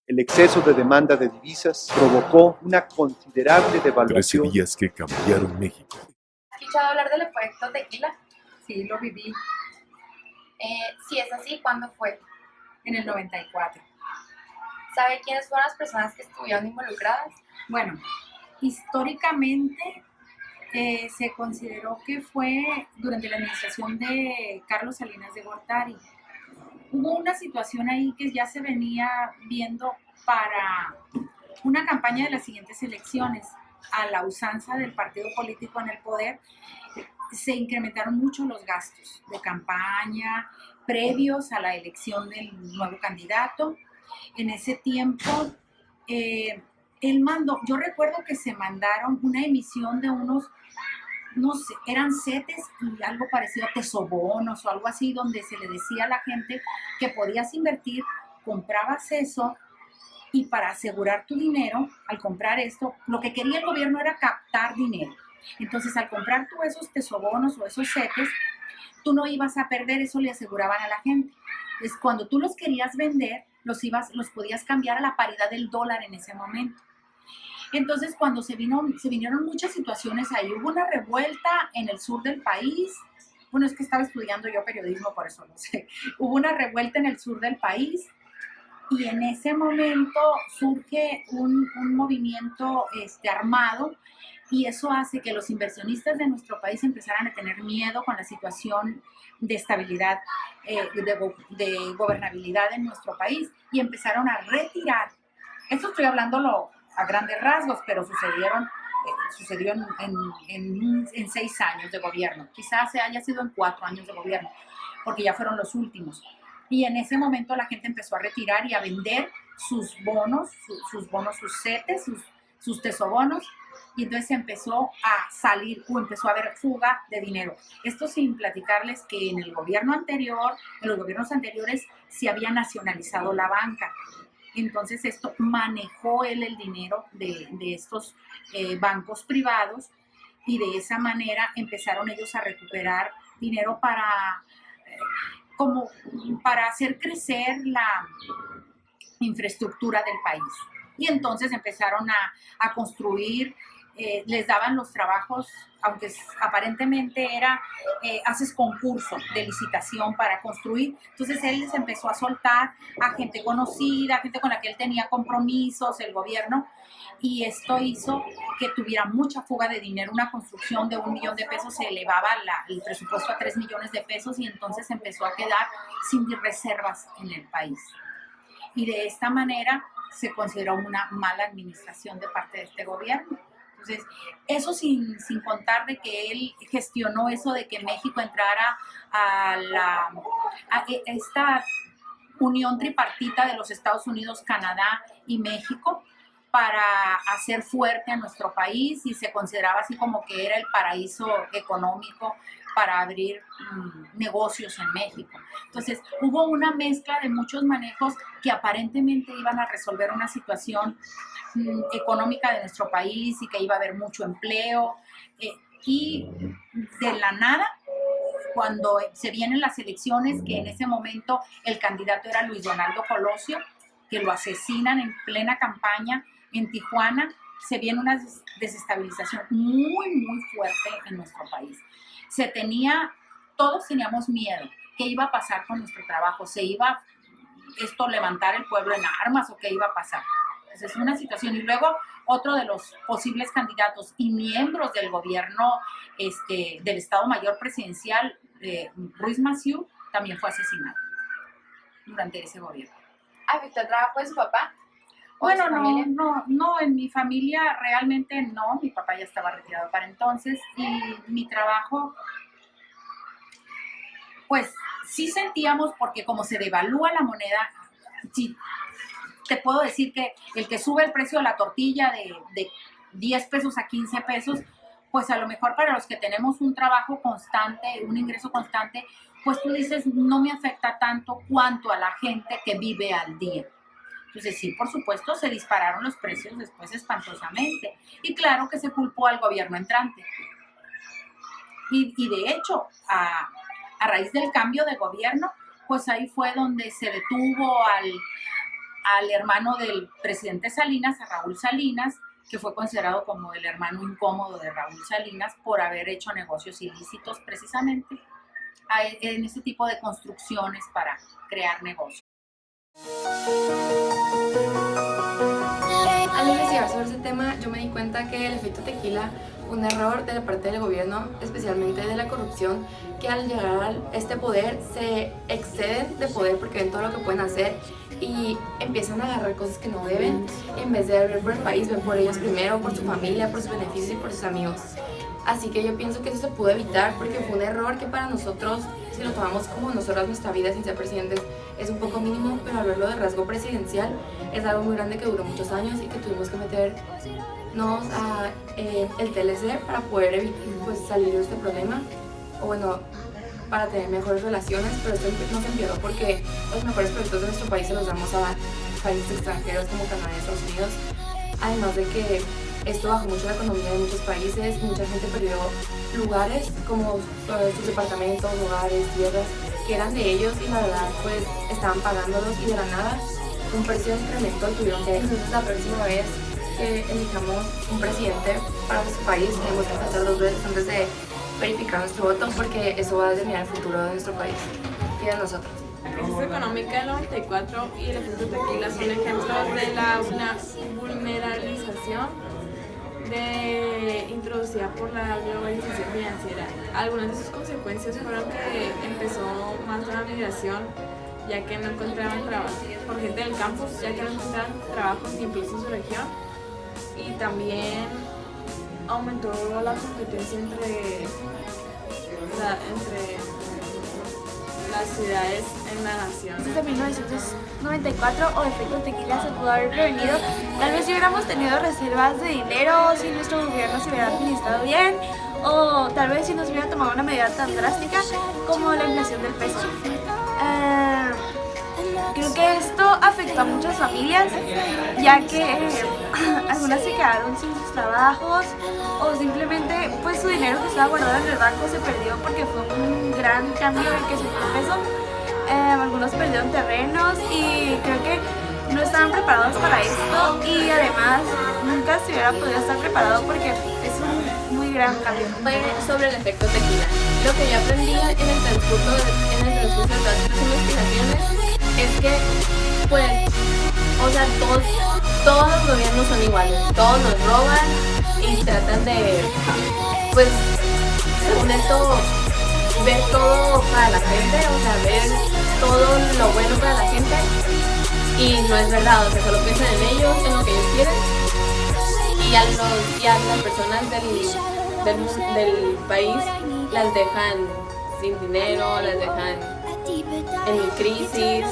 El exceso de demanda de divisas provocó una considerable devaluación. 13 días que cambiaron México. ¿Has escuchado hablar del efecto tequila? Sí, lo viví Si es así, ¿cuándo fue? en el 94. ¿Sabe quiénes fueron las personas que estuvieron involucradas? Bueno, históricamente se consideró que fue durante la administración de Carlos Salinas de Gortari. Hubo una situación ahí que ya se venía viendo para una campaña de las siguientes elecciones. A la usanza del partido político en el poder, se incrementaron mucho los gastos de campaña previos a la elección del nuevo candidato. En ese tiempo, él mandó, yo recuerdo que se mandaron una emisión de unos, no sé, eran CETES y algo parecido a tesobonos o algo así, donde se le decía a la gente que podías invertir, comprabas eso, y para asegurar tu dinero, al comprar esto, lo que quería el gobierno era captar dinero. Entonces, al comprar tú esos tesobonos o esos CETES, tú no ibas a perder, eso le aseguraban a la gente. Entonces, cuando tú los querías vender, los podías cambiar a la paridad del dólar en ese momento. Entonces, cuando se vinieron muchas situaciones ahí, hubo una revuelta en el sur del país. Bueno, es que estaba estudiando yo periodismo, por eso no sé. Hubo una revuelta en el sur del país y en ese momento surge un movimiento armado, y eso hace que los inversionistas de nuestro país empezaran a tener miedo con la situación de estabilidad, de gobernabilidad en nuestro país, y empezaron a retirar. Esto estoy hablándolo a grandes rasgos, pero sucedió en 6 años de gobierno. Quizás se haya sido en 4 años de gobierno, porque ya fueron los últimos. Y en ese momento la gente empezó a retirar y a vender sus bonos, sus CETES, sus tesobonos, y entonces empezó a salir o empezó a haber fuga de dinero. Esto sin platicarles que en los gobiernos anteriores se había nacionalizado la banca. Entonces esto manejó él el dinero de estos bancos privados, y de esa manera empezaron ellos a recuperar dinero como para hacer crecer la infraestructura del país. Y entonces empezaron a construir, les daban los trabajos, aunque aparentemente era, haces concurso de licitación para construir. Entonces él les empezó a soltar a gente conocida, gente con la que él tenía compromisos, el gobierno, y esto hizo que tuviera mucha fuga de dinero. Una construcción de 1 millón de pesos se elevaba el presupuesto a 3 millones de pesos, y entonces empezó a quedar sin reservas en el país. Y de esta manera se consideró una mala administración de parte de este gobierno. Entonces, eso sin contar de que él gestionó eso de que México entrara a esta unión tripartita de los Estados Unidos, Canadá y México, para hacer fuerte a nuestro país, y se consideraba así como que era el paraíso económico para abrir negocios en México. Entonces hubo una mezcla de muchos manejos que aparentemente iban a resolver una situación económica de nuestro país, y que iba a haber mucho empleo, y de la nada, cuando se vienen las elecciones, que en ese momento el candidato era Luis Donaldo Colosio, que lo asesinan en plena campaña en Tijuana, se viene una desestabilización muy, muy fuerte en nuestro país. Todos teníamos miedo. ¿Qué iba a pasar con nuestro trabajo? ¿Se iba esto levantar el pueblo en armas o qué iba a pasar? Entonces es una situación. Y luego otro de los posibles candidatos y miembros del gobierno del Estado Mayor Presidencial, Ruiz Massieu, también fue asesinado durante ese gobierno. ¿Afectó el trabajo de su papá? Bueno, no, en mi familia realmente no. Mi papá ya estaba retirado para entonces, y mi trabajo, pues sí sentíamos, porque como se devalúa la moneda, sí, te puedo decir que el que sube el precio de la tortilla de 10 pesos a 15 pesos, pues a lo mejor para los que tenemos un trabajo constante, un ingreso constante, pues tú dices, no me afecta tanto cuanto a la gente que vive al día. Entonces sí, por supuesto, se dispararon los precios después espantosamente. Y claro que se culpó al gobierno entrante. Y de hecho, a raíz del cambio de gobierno, pues ahí fue donde se detuvo al hermano del presidente Salinas, a Raúl Salinas, que fue considerado como el hermano incómodo de Raúl Salinas por haber hecho negocios ilícitos precisamente en ese tipo de construcciones para crear negocios. Al investigar sobre ese tema, yo me di cuenta que el efecto tequila fue un error de la parte del gobierno, especialmente de la corrupción, que al llegar a este poder se exceden de poder porque ven todo lo que pueden hacer y empiezan a agarrar cosas que no deben. En vez de ver por el país, ven por ellos primero, por su familia, por sus beneficios y por sus amigos. Así que yo pienso que eso se pudo evitar porque fue un error que para nosotros, si lo tomamos como nosotros nuestra vida sin ser presidentes, es un poco mínimo, pero al verlo de rasgo presidencial es algo muy grande que duró muchos años y que tuvimos que meternos a el TLC para poder pues, salir de este problema, o bueno, para tener mejores relaciones, pero esto nos empeoró porque los mejores proyectos de nuestro país se los damos a países extranjeros como Canadá y Estados Unidos, además de que esto bajó mucho la economía de muchos países, mucha gente perdió lugares como sus departamentos, lugares, tierras que eran de ellos y la verdad pues estaban pagándolos y de la nada un precio incrementó y tuvieron que. Entonces la próxima vez que elijamos un presidente para nuestro país tenemos que hacer 2 veces antes de verificar nuestro voto porque eso va a determinar el futuro de nuestro país y de nosotros. La crisis económica del 94 y el efecto tequila son ejemplos de la vulnerabilización introducida por la globalización financiera. Algunas de sus consecuencias fueron que empezó más la migración, ya que no encontraban trabajo por gente del campus, ya que no encontraban trabajos ni empleos en su región, y también aumentó la competencia entre las ciudades en la nación. Desde 1994 o efecto tequila se pudo haber prevenido. Tal vez si hubiéramos tenido reservas de dinero, si nuestro gobierno se hubiera administrado bien, o tal vez si nos hubiera tomado una medida tan drástica como la inflación del peso. Creo que esto afectó a muchas familias, ya que algunas se quedaron sin sus trabajos o simplemente pues su dinero que estaba guardado en el banco se perdió porque fue un gran cambio el que se fue el peso. Algunos perdieron terrenos y creo que no estaban preparados para esto y además nunca se hubiera podido estar preparado porque es un muy gran cambio. Sobre el efecto tequila, lo que yo aprendí en el transcurso de todas estas investigaciones es que, pues, o sea, todos los gobiernos son iguales, todos nos roban y tratan de, pues, según esto, ver todo para la gente, o sea, ver todo lo bueno para la gente, y no es verdad, o sea, solo piensan en ellos, en lo que ellos quieren, y a las personas del país las dejan sin dinero, las dejan en crisis.